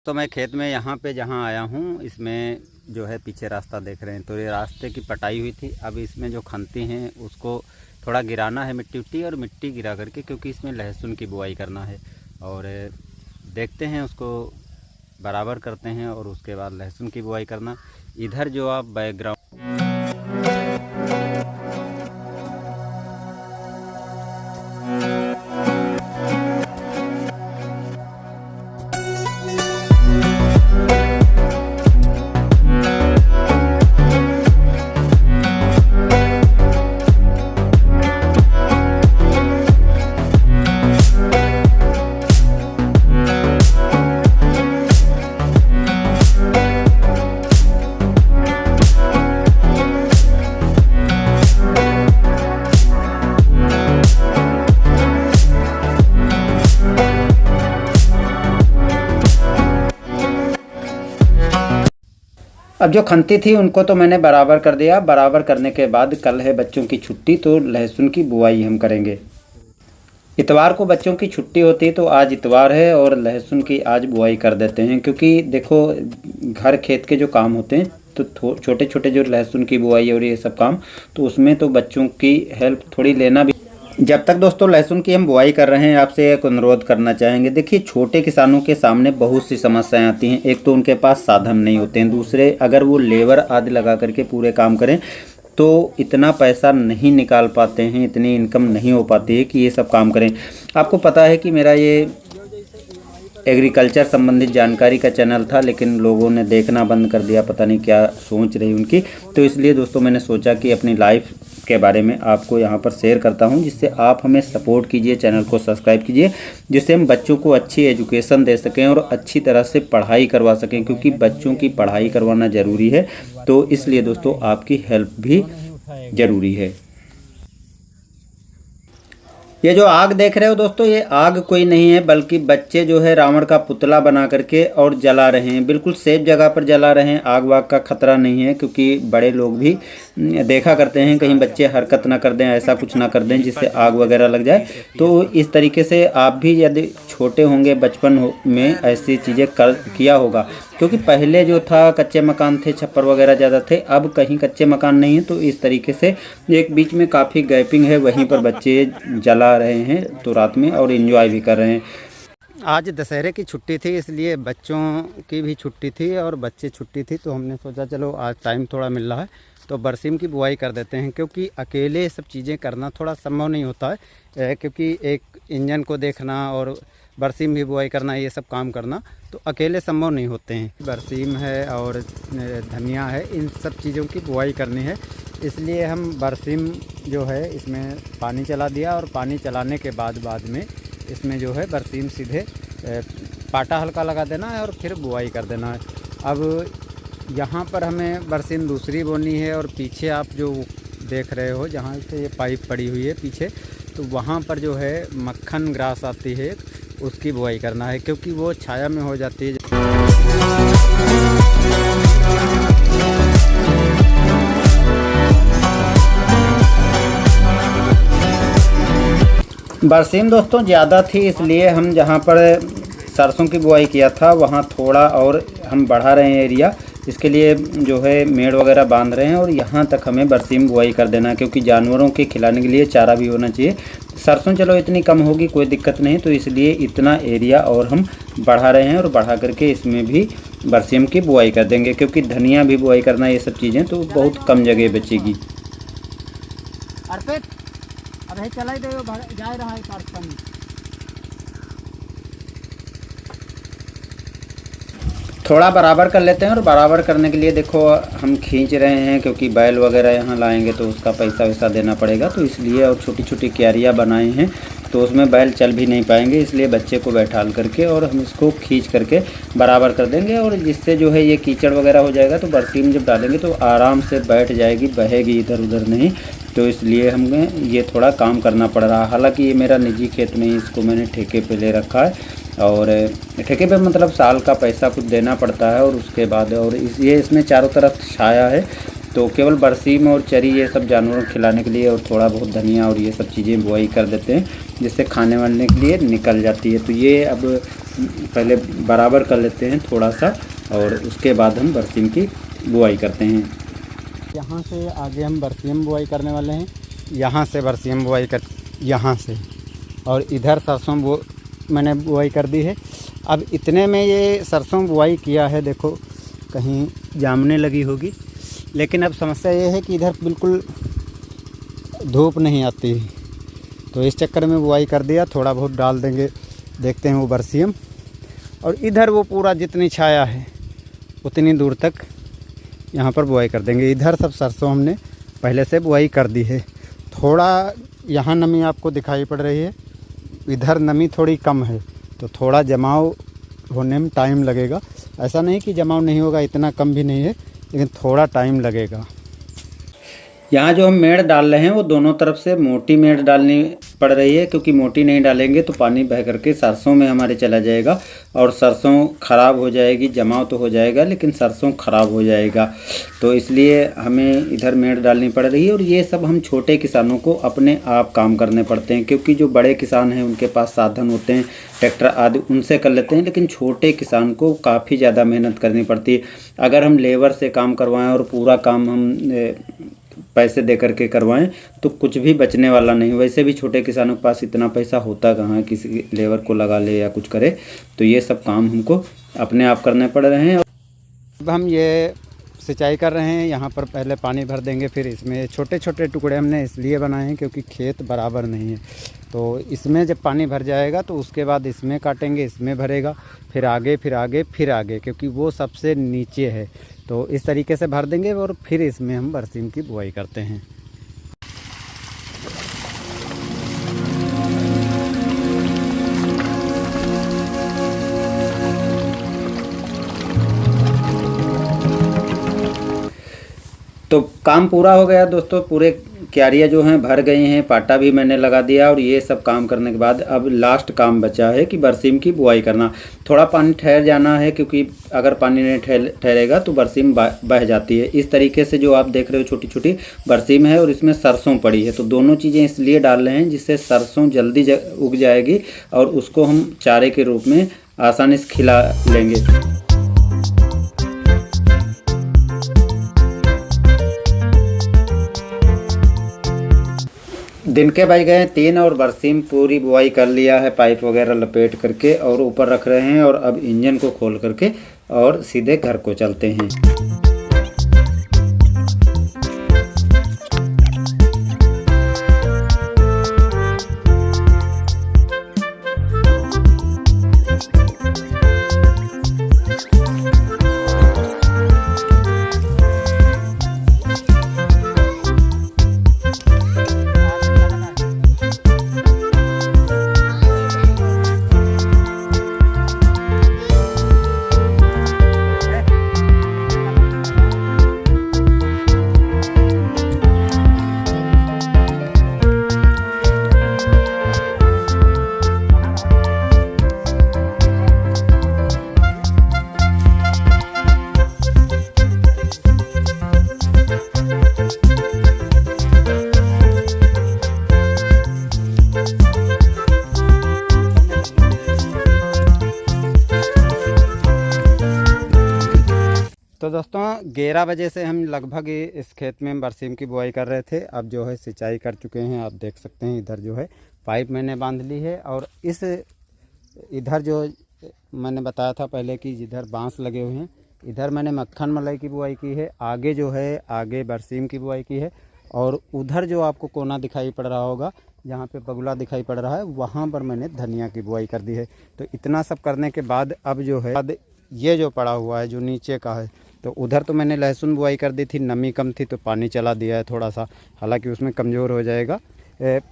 दोस्तों मैं खेत में यहाँ पे जहाँ आया हूँ, इसमें जो है पीछे रास्ता देख रहे हैं, तो ये रास्ते की पटाई हुई थी। अब इसमें जो खंती हैं उसको थोड़ा गिराना है, मिट्टी उट्टी और मिट्टी गिरा करके, क्योंकि इसमें लहसुन की बुआई करना है। और देखते हैं, उसको बराबर करते हैं और उसके बाद लहसुन की बुआई करना। इधर जो आप बैकग्राउंड अब जो खंती थी उनको तो मैंने बराबर कर दिया। बराबर करने के बाद कल है बच्चों की छुट्टी, तो लहसुन की बुआई हम करेंगे। इतवार को बच्चों की छुट्टी होती है, तो आज इतवार है और लहसुन की आज बुआई कर देते हैं। क्योंकि देखो, घर खेत के जो काम होते हैं तो छोटे छोटे जो लहसुन की बुआई और ये सब काम, तो उसमें तो बच्चों की हेल्प थोड़ी लेना भी। जब तक दोस्तों लहसुन की हम बुआई कर रहे हैं, आपसे एक अनुरोध करना चाहेंगे। देखिए, छोटे किसानों के सामने बहुत सी समस्याएं आती हैं। एक तो उनके पास साधन नहीं होते हैं, दूसरे अगर वो लेबर आदि लगा करके पूरे काम करें तो इतना पैसा नहीं निकाल पाते हैं, इतनी इनकम नहीं हो पाती है कि ये सब काम करें। आपको पता है कि मेरा ये एग्रीकल्चर संबंधित जानकारी का चैनल था, लेकिन लोगों ने देखना बंद कर दिया, पता नहीं क्या सोच रही उनकी। तो इसलिए दोस्तों मैंने सोचा कि अपनी लाइफ के बारे में आपको यहाँ पर शेयर करता हूँ, जिससे आप हमें सपोर्ट कीजिए, चैनल को सब्सक्राइब कीजिए, जिससे हम बच्चों को अच्छी एजुकेशन दे सकें और अच्छी तरह से पढ़ाई करवा सकें। क्योंकि बच्चों की पढ़ाई करवाना ज़रूरी है, तो इसलिए दोस्तों आपकी हेल्प भी ज़रूरी है। ये जो आग देख रहे हो दोस्तों, ये आग कोई नहीं है, बल्कि बच्चे जो है रावण का पुतला बना करके और जला रहे हैं। बिल्कुल सेफ जगह पर जला रहे हैं, आग वाग का खतरा नहीं है। क्योंकि बड़े लोग भी देखा करते हैं, कहीं बच्चे हरकत ना कर दें, ऐसा कुछ ना कर दें जिससे आग वगैरह लग जाए। तो इस तरीके से आप भी यदि छोटे होंगे, बचपन में ऐसी चीज़ें किया होगा। क्योंकि पहले जो था कच्चे मकान थे, छप्पर वगैरह ज़्यादा थे, अब कहीं कच्चे मकान नहीं है। तो इस तरीके से एक बीच में काफ़ी गैपिंग है, वहीं पर बच्चे जला रहे हैं तो रात में, और एंजॉय भी कर रहे हैं। आज दशहरे की छुट्टी थी, इसलिए बच्चों की भी छुट्टी थी और बच्चे छुट्टी थी, तो हमने सोचा चलो आज टाइम थोड़ा मिल रहा है तो बरसीम की बुआई कर देते हैं। क्योंकि अकेले सब चीज़ें करना थोड़ा संभव नहीं होता है, क्योंकि एक इंजन को देखना और बरसीम भी बुआई करना, ये सब काम करना तो अकेले संभव नहीं होते हैं। बरसीम है और धनिया है, इन सब चीज़ों की बुआई करनी है। इसलिए हम बरसीम जो है इसमें पानी चला दिया, और पानी चलाने के बाद में इसमें जो है बरसीम सीधे पाटा हल्का लगा देना है और फिर बुआई कर देना है। अब यहाँ पर हमें बरसीम दूसरी बोनी है, और पीछे आप जो देख रहे हो जहाँ से ये पाइप पड़ी हुई है पीछे, तो वहाँ पर जो है मक्खन ग्रास आती है, उसकी बुआई करना है। क्योंकि वो छाया में हो जाती है। बरसीम दोस्तों ज़्यादा थी, इसलिए हम जहाँ पर सरसों की बुआई किया था वहाँ थोड़ा और हम बढ़ा रहे हैं एरिया। इसके लिए जो है मेड़ वगैरह बांध रहे हैं, और यहाँ तक हमें बरसीम बुआई कर देना है। क्योंकि जानवरों के खिलाने के लिए चारा भी होना चाहिए। सरसों चलो इतनी कम होगी, कोई दिक्कत नहीं, तो इसलिए इतना एरिया और हम बढ़ा रहे हैं, और बढ़ा करके इसमें भी बरसीम की बुआई कर देंगे। क्योंकि धनिया भी बुआई करना, ये सब चीज़ें तो बहुत कम जगह बचेगी। चला ही जा रहा है पानी। थोड़ा बराबर कर लेते हैं, और बराबर करने के लिए देखो हम खींच रहे हैं, क्योंकि बैल वगैरह यहाँ लाएंगे तो उसका पैसा वैसा देना पड़ेगा, तो इसलिए। और छोटी छोटी क्यारियाँ बनाए हैं, तो उसमें बैल चल भी नहीं पाएंगे, इसलिए बच्चे को बैठाल करके और हम इसको खींच करके बराबर कर देंगे। और जिससे जो है ये कीचड़ वगैरह हो जाएगा, तो बरसीम जब डालेंगे तो आराम से बैठ जाएगी, बहेगी इधर उधर नहीं। तो इसलिए हमें ये थोड़ा काम करना पड़ रहा है। हालांकि ये मेरा निजी खेत नहीं, इसको मैंने ठेके पे ले रखा है, और ठेके पे मतलब साल का पैसा कुछ देना पड़ता है। और उसके बाद और ये इसमें चारों तरफ छाया है, तो केवल बरसीम और चरी ये सब जानवरों को खिलाने के लिए, और थोड़ा बहुत धनिया और ये सब चीज़ें बुआई कर देते हैं, जिससे खाने वाने के लिए निकल जाती है। तो ये अब पहले बराबर कर लेते हैं थोड़ा सा, और उसके बाद हम बरसीम की बुआई करते हैं। यहाँ से आगे हम बरसीम बुआई करने वाले हैं। यहाँ से बरसीम बुआई कर, यहाँ से, और इधर सरसों मैंने बुआई कर दी है। अब इतने में ये सरसों बुआई किया है, देखो कहीं जामने लगी होगी, लेकिन अब समस्या ये है कि इधर बिल्कुल धूप नहीं आती, तो इस चक्कर में बुआई कर दिया। थोड़ा बहुत डाल देंगे, देखते हैं वो बरसीम, और इधर वो पूरा जितनी छाया है उतनी दूर तक यहाँ पर बुआई कर देंगे। इधर सब सरसों हमने पहले से बुआई कर दी है। थोड़ा यहाँ नमी आपको दिखाई पड़ रही है, इधर नमी थोड़ी कम है, तो थोड़ा जमाव होने में टाइम लगेगा। ऐसा नहीं कि जमाव नहीं होगा, इतना कम भी नहीं है, लेकिन थोड़ा टाइम लगेगा। यहाँ जो हम मेड़ डाल रहे हैं वो दोनों तरफ से मोटी मेड़ डालनी पड़ रही है, क्योंकि मोटी नहीं डालेंगे तो पानी बह करके सरसों में हमारे चला जाएगा और सरसों ख़राब हो जाएगी। जमाव तो हो जाएगा लेकिन सरसों ख़राब हो जाएगा, तो इसलिए हमें इधर मेड़ डालनी पड़ रही है। और ये सब हम छोटे किसानों को अपने आप काम करने पड़ते हैं, क्योंकि जो बड़े किसान हैं उनके पास साधन होते हैं, ट्रैक्टर आदि, उनसे कर लेते हैं, लेकिन छोटे किसान को काफ़ी ज़्यादा मेहनत करनी पड़ती है। अगर हम लेबर से काम करवाएँ और पूरा काम हम पैसे दे करके करवाएं तो कुछ भी बचने वाला नहीं। वैसे भी छोटे किसानों के पास इतना पैसा होता कहाँ है, किसी लेबर को लगा ले या कुछ करे, तो ये सब काम हमको अपने आप करने पड़ रहे हैं। अब हम ये सिंचाई कर रहे हैं, यहाँ पर पहले पानी भर देंगे, फिर इसमें छोटे छोटे टुकड़े हमने इसलिए बनाए हैं क्योंकि खेत बराबर नहीं है, तो इसमें जब पानी भर जाएगा तो उसके बाद इसमें काटेंगे, इसमें भरेगा, फिर आगे फिर आगे फिर आगे, क्योंकि वो सबसे नीचे है। तो इस तरीके से भर देंगे और फिर इसमें हम बरसीम की बुआई करते हैं। तो काम पूरा हो गया दोस्तों, पूरे क्यारियाँ जो हैं भर गई हैं, पाटा भी मैंने लगा दिया, और ये सब काम करने के बाद अब लास्ट काम बचा है कि बरसीम की बुआई करना। थोड़ा पानी ठहर जाना है, क्योंकि अगर पानी नहीं ठहरेगा तो बरसीम बह जाती है। इस तरीके से जो आप देख रहे हो छोटी छोटी बरसीम है और इसमें सरसों पड़ी है, तो दोनों चीज़ें इसलिए डाल रहे हैं जिससे सरसों जल्दी उग जाएगी और उसको हम चारे के रूप में आसानी से खिला लेंगे। दिन के बज गए 3 और बरसीम पूरी बुआई कर लिया है, पाइप वगैरह लपेट करके, और ऊपर रख रहे हैं। और अब इंजन को खोल करके और सीधे घर को चलते हैं। तो दोस्तों 11 बजे से हम लगभग इस खेत में बरसीम की बुआई कर रहे थे। अब जो है सिंचाई कर चुके हैं, आप देख सकते हैं। इधर जो है पाइप मैंने बांध ली है, और इस इधर जो मैंने बताया था पहले कि जिधर बांस लगे हुए हैं, इधर मैंने मक्खन मलाई की बुआई की है। आगे जो है आगे बरसीम की बुआई की है, और उधर जो आपको कोना दिखाई पड़ रहा होगा, जहाँ पे बगुला दिखाई पड़ रहा है, वहाँ पर मैंने धनिया की बुआई कर दी है। तो इतना सब करने के बाद अब जो है ये जो पड़ा हुआ है जो नीचे का है, तो उधर तो मैंने लहसुन बुआई कर दी थी, नमी कम थी तो पानी चला दिया है थोड़ा सा। हालांकि उसमें कमज़ोर हो जाएगा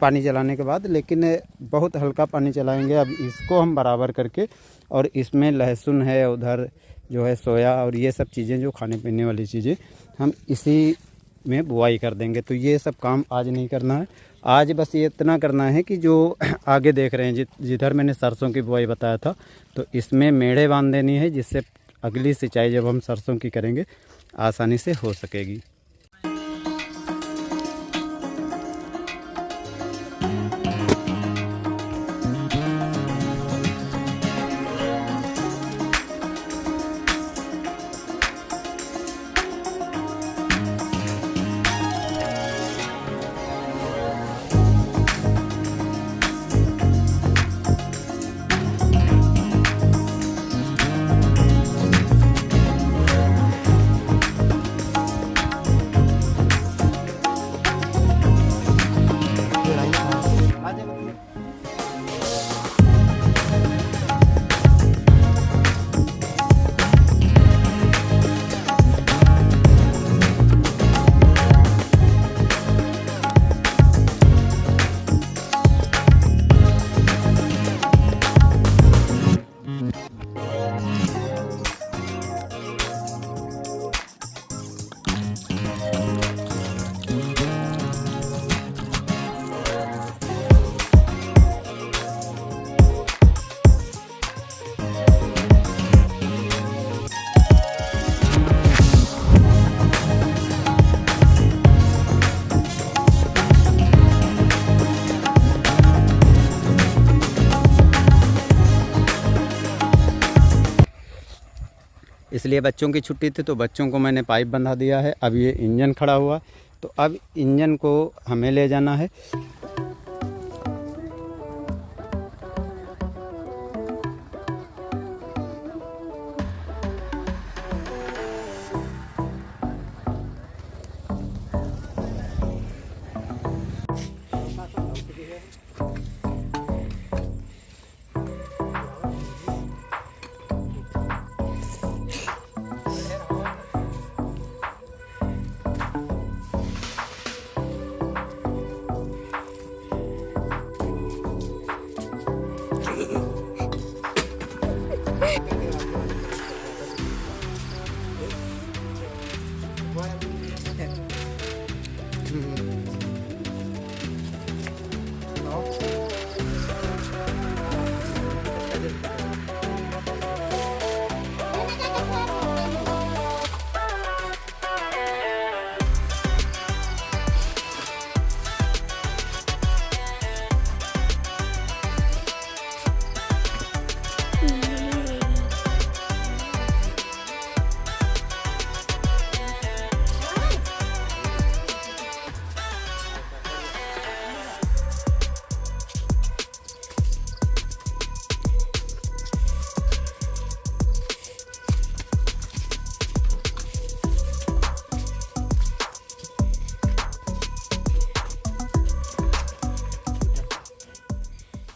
पानी चलाने के बाद, लेकिन बहुत हल्का पानी चलाएंगे। अब इसको हम बराबर करके, और इसमें लहसुन है, उधर जो है सोया, और ये सब चीज़ें जो खाने पीने वाली चीज़ें हम इसी में बुआई कर देंगे। तो ये सब काम आज नहीं करना है, आज बस ये इतना करना है कि जो आगे देख रहे हैं जिधर मैंने सरसों की बुआई बताया था, तो इसमें मेढ़े बांध देनी है, जिससे अगली सिंचाई जब हम सरसों की करेंगे आसानी से हो सकेगी। इसलिए बच्चों की छुट्टी थी तो बच्चों को मैंने पाइप बंधा दिया है। अब ये इंजन खड़ा हुआ, तो अब इंजन को हमें ले जाना है।